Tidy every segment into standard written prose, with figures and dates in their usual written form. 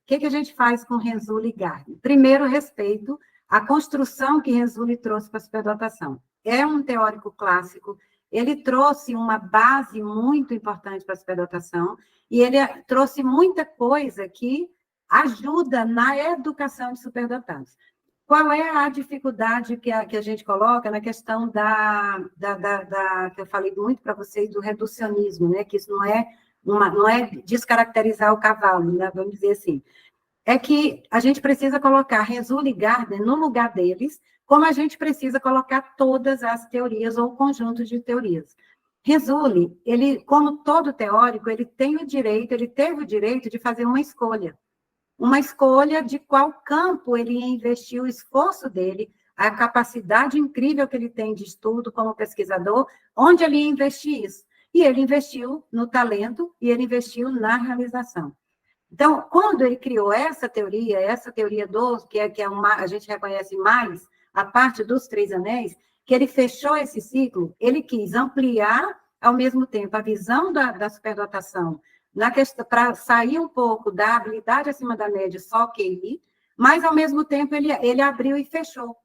que a gente faz com Renzulli e Gardner? Primeiro, respeito à construção que Renzulli trouxe para a superdotação. É um teórico clássico, ele trouxe uma base muito importante para a superdotação, e ele trouxe muita coisa que ajuda na educação de superdotados. Qual é a dificuldade que a gente coloca na questão que eu falei muito para vocês, do reducionismo, né? Que isso não é descaracterizar o cavalo, né? Vamos dizer assim. É que a gente precisa colocar Renzulli e Gardner no lugar deles, como a gente precisa colocar todas as teorias ou conjuntos de teorias. Renzulli, ele, como todo teórico, ele teve o direito de fazer uma escolha de qual campo ele ia investir o esforço dele, a capacidade incrível que ele tem de estudo como pesquisador, onde ele ia investir isso. E ele investiu no talento e ele investiu na realização. Então, quando ele criou essa teoria que a gente reconhece mais, a parte dos 3 anéis, que ele fechou esse ciclo, ele quis ampliar, ao mesmo tempo, a visão da superdotação, para sair um pouco da habilidade acima da média, só QI, mas, ao mesmo tempo, ele abriu e fechou.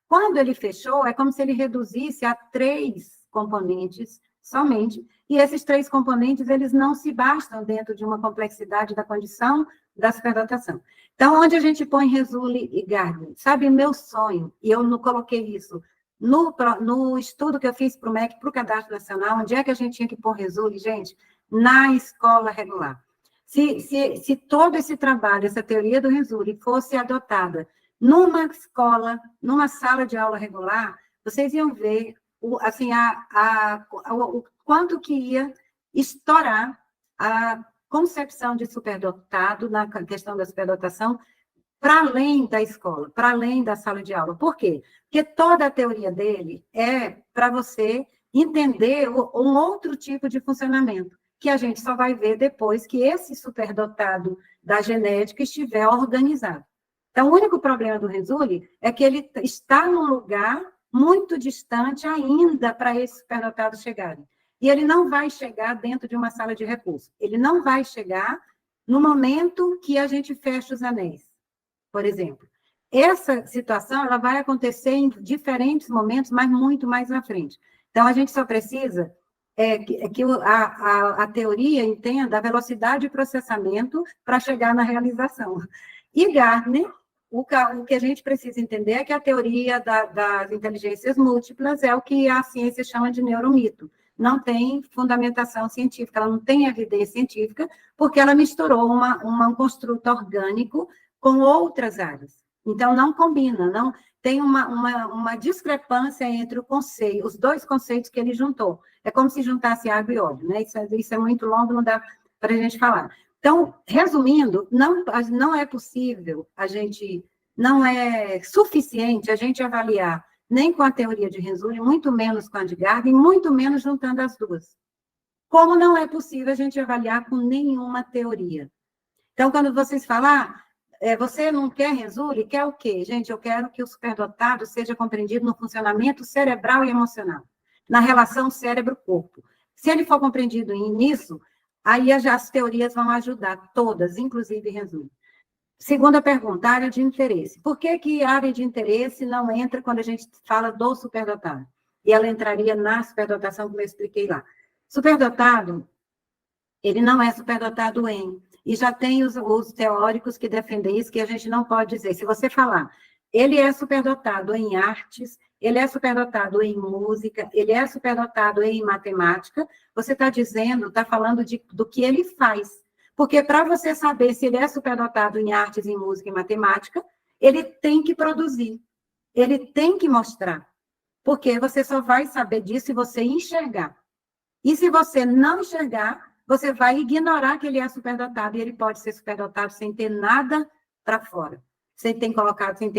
Quando ele fechou, é como se ele reduzisse a 3 componentes somente, e esses 3 componentes, eles não se bastam dentro de uma complexidade da condição da superdotação. Então, onde a gente põe Renzulli e Gardner? Sabe, meu sonho, e eu não coloquei isso no estudo que eu fiz para o MEC, para o Cadastro Nacional, onde é que a gente tinha que pôr Renzulli, gente? Na escola regular. Se todo esse trabalho, essa teoria do Renzulli fosse adotada numa escola, numa sala de aula regular, vocês iam ver o quanto que ia estourar a concepção de superdotado na questão da superdotação para além da escola, para além da sala de aula. Por quê? Porque toda a teoria dele é para você entender um outro tipo de funcionamento, que a gente só vai ver depois que esse superdotado da genética estiver organizado. Então, o único problema do Renzulli é que ele está num lugar muito distante ainda para esses superdotados chegarem. E ele não vai chegar dentro de uma sala de recursos. Ele não vai chegar no momento que a gente fecha os anéis, por exemplo. Essa situação ela vai acontecer em diferentes momentos, mas muito mais na frente. Então, a gente só precisa que a teoria entenda a velocidade de processamento para chegar na realização. E Gardner, o que a gente precisa entender é que a teoria das inteligências múltiplas é o que a ciência chama de neuromito. Não tem fundamentação científica, ela não tem evidência científica, porque ela misturou um construto orgânico com outras áreas. Então, não combina, não tem uma discrepância entre os 2 conceitos que ele juntou. É como se juntasse água e óleo, né? Isso é muito longo, não dá para a gente falar. Então, resumindo, não é possível não é suficiente a gente avaliar nem com a teoria de Renzulli, muito menos com a de Gardner, e muito menos juntando as duas. Como não é possível a gente avaliar com nenhuma teoria. Então, quando vocês falam, você não quer Renzulli, quer o quê? Gente, eu quero que o superdotado seja compreendido no funcionamento cerebral e emocional, na relação cérebro-corpo. Se ele for compreendido nisso, aí as teorias vão ajudar, todas, inclusive Renzulli. Segunda pergunta, área de interesse. Por que a área de interesse não entra quando a gente fala do superdotado? E ela entraria na superdotação, como eu expliquei lá. Superdotado, ele não é superdotado e já tem os teóricos que defendem isso, que a gente não pode dizer. Se você falar, ele é superdotado em artes, ele é superdotado em música, ele é superdotado em matemática, você está falando do que ele faz. Porque para você saber se ele é superdotado em artes, em música e matemática, ele tem que produzir, ele tem que mostrar. Porque você só vai saber disso se você enxergar. E se você não enxergar, você vai ignorar que ele é superdotado, e ele pode ser superdotado sem ter nada para fora, sem ter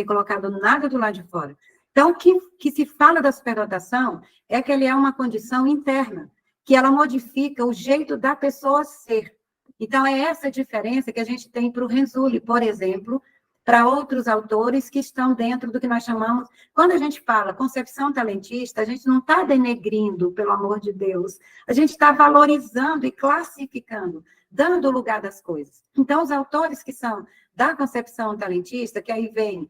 colocado nada do lado de fora. Então, o que se fala da superdotação é que ele é uma condição interna, que ela modifica o jeito da pessoa ser. Então, é essa diferença que a gente tem para o Renzulli, por exemplo, para outros autores que estão dentro do que nós chamamos... Quando a gente fala concepção talentista, a gente não está denegrindo, pelo amor de Deus, a gente está valorizando e classificando. dando lugar das coisas. Então, os autores que são da concepção talentista, que aí vem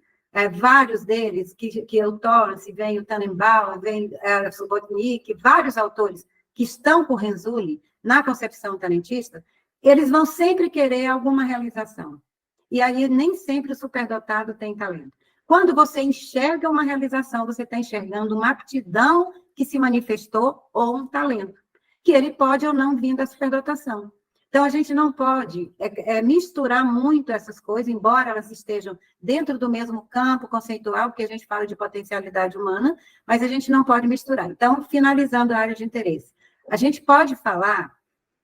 vários deles, que o Torrance, vem o Tannenbaum, vem o Subotnick, vários autores que estão com Renzulli na concepção talentista, eles vão sempre querer alguma realização. E aí nem sempre o superdotado tem talento. Quando você enxerga uma realização, você está enxergando uma aptidão que se manifestou ou um talento, que ele pode ou não vir da superdotação. Então, a gente não pode misturar muito essas coisas, embora elas estejam dentro do mesmo campo conceitual, porque a gente fala de potencialidade humana, mas a gente não pode misturar. Então, finalizando a área de interesse, a gente pode falar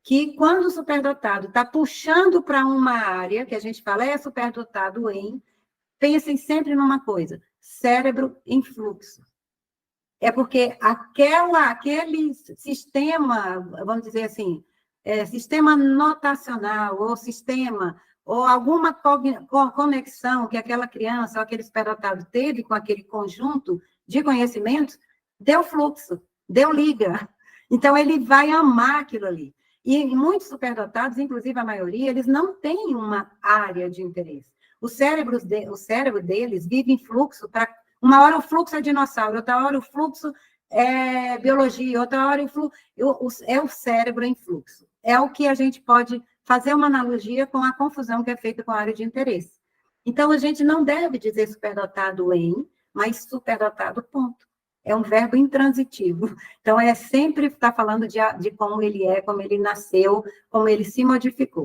que quando o superdotado está puxando para uma área, que a gente fala é superdotado em, pensem sempre numa coisa, cérebro em fluxo. É porque aquele sistema, vamos dizer assim, sistema notacional, ou alguma conexão que aquela criança ou aquele superdotado teve com aquele conjunto de conhecimentos, deu fluxo, deu liga. Então, ele vai amar aquilo ali. E muitos superdotados, inclusive a maioria, eles não têm uma área de interesse. O cérebro deles vive em fluxo. Uma hora o fluxo é dinossauro, outra hora o fluxo é biologia, outra hora é o cérebro em fluxo. É o que a gente pode fazer uma analogia com a confusão que é feita com a área de interesse. Então, a gente não deve dizer superdotado em, mas superdotado, ponto. É um verbo intransitivo. Então, sempre estar falando de como ele é, como ele nasceu, como ele se modificou.